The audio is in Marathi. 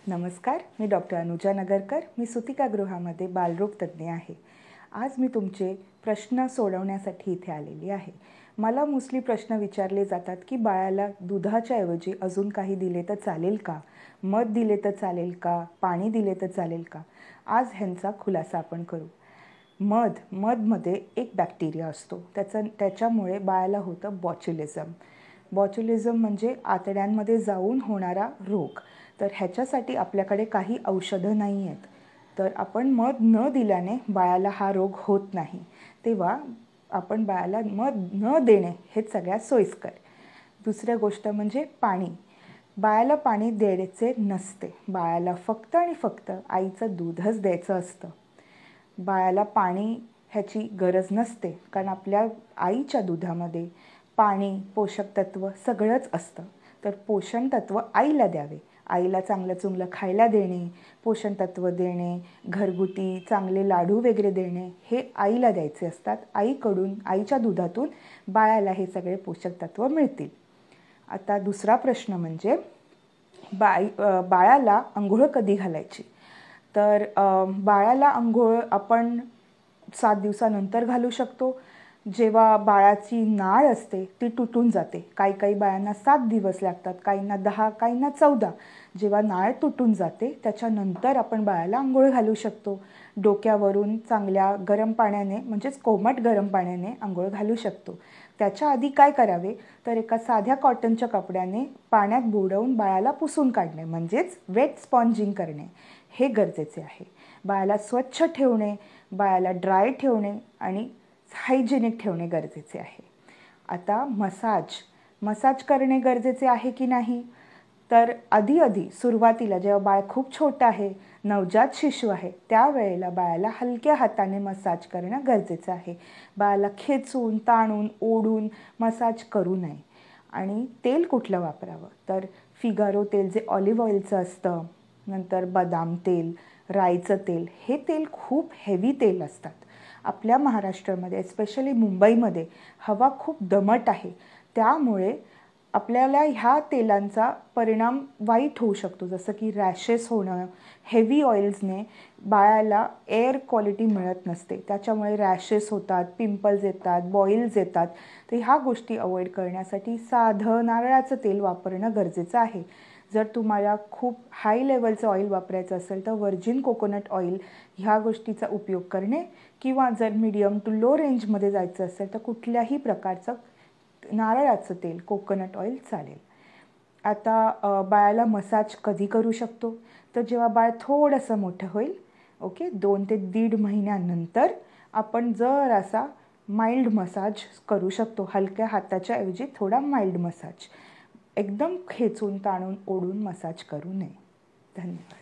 नमस्कार, मी डॉक्टर अनुजा नगरकर. मी सुतिका गृहामध्ये बालरोग तज्ज्ञ आहे. आज मी तुमचे प्रश्न सोडवण्यासाठी इथे आलेली आहे. मला मोस्टली प्रश्न विचारले जातात की बाळाला दुधाच्या ऐवजी अजून काही दिले तर चालेल का? मध दिले तर चालेल का? पाणी दिले तर चालेल का? आज ह्यांचा खुलासा आपण करू. मधमध्ये एक बॅक्टेरिया असतो. त्याच्यामुळे बाळाला होतं बॉच्युलिझम. बॉच्युलिझम म्हणजे आतड्यांमध्ये जाऊन होणारा रोग. तर ह्याच्यासाठी आपल्याकडे काही औषधं नाही आहेत. तर आपण मध न दिल्याने बाळाला हा रोग होत नाही. तेव्हा आपण बाळाला मध न देणे हेच सगळ्यात सोयीस्कर. दुसरी गोष्ट म्हणजे पाणी. बाळाला पाणी द्यायचे नसते. बाळाला फक्त आणि फक्त आईचं दूधच द्यायचं असतं. बाळाला पाणी ह्याची गरज नसते, कारण आपल्या आईच्या दुधामध्ये पाणी, पोषक तत्व सगळंच असतं. तर पोषण तत्व आईला द्यावे. आईला चांगलं चुंगलं खायला देणे, पोषण तत्व देणे, घरगुती चांगले लाडू वगैरे देणे हे आईला द्यायचे असतात. आईच्या दुधातून बाळाला हे सगळे पोषक तत्व मिळतील. आता दुसरा प्रश्न म्हणजे बाळाला अंघोळ कधी घालायची? तर बाळाला अंघोळ आपण 7 दिवसानंतर घालू शकतो. जेव्हा बाळाची नाळ असते ती तुटून जाते. काही बाळांना 7 दिवस लागतात, काहींना 10, काहींना 14. जेव्हा नाळ तुटून जाते त्याच्यानंतर आपण बाळाला अंघोळ घालू शकतो. डोक्यावरून चांगल्या गरम पाण्याने म्हणजेच कोमट गरम पाण्याने अंघोळ घालू शकतो. त्याच्या आधी काय करावे तर एका साध्या कॉटनच्या कपड्याने पाण्यात बुडवून बाळाला पुसून काढणे म्हणजेच वेट स्पॉन्जिंग करणे हे गरजेचे आहे. बाळाला स्वच्छ ठेवणे, बाळाला ड्राय ठेवणे आणि हायजेनिक ठेवणे गरजेचे आहे. आता मसाज करणे गरजेचे आहे की नाही? तर आधी सुरुवातीला जेव्हा बाळ खूप छोटं आहे, नवजात शिशु आहे, त्यावेळेला बाळाला हलक्या हाताने मसाज करणं गरजेचं आहे. बाळाला खेचून, ताणून, ओढून मसाज करू नये. आणि तेल कुठलं वापरावं तर फिगारो तेल जे ऑलिव्ह ऑइलचं असतं, नंतर बदाम तेल, राईचं तेल, हे तेल खूप हेवी तेल असतात. आपल्या महाराष्ट्रामध्ये एस्पेशली मुंबईमध्ये हवा खूप दमट आहे. त्यामुळे आपल्याला ह्या तेलांचा परिणाम वाईट होऊ शकतो, जसं की रॅशेस होणं. हेवी ऑइल्सने बाळाला एअर क्वालिटी मिळत नसते, त्याच्यामुळे रॅशेस होतात, पिंपल्स येतात, बॉईल्स येतात. तर ह्या गोष्टी अवॉइड करण्यासाठी साधं नारळाचं तेल वापरणं गरजेचं आहे. जर तुम्हाला खूप हाय लेवलचं ऑइल वापरायचं असेल तर व्हर्जिन कोकोनट ऑइल ह्या गोष्टीचा उपयोग करणे, किंवा जर मीडियम टू लो रेंजमध्ये जायचं असेल तर कुठल्याही प्रकारचं नारळाचं तेल, कोकोनट ऑइल चालेल. आता बाळाला मसाज कधी करू शकतो तर जेव्हा बाळ थोडंसं मोठं होईल, 2 ते 1.5 महिन्यानंतर आपण जरासा माइल्ड मसाज करू शकतो. हलक्या हाताच्या ऐवजी थोडा माइल्ड मसाज. एकदम खेचून, ताणून, ओढून मसाज करू नये. धन्यवाद.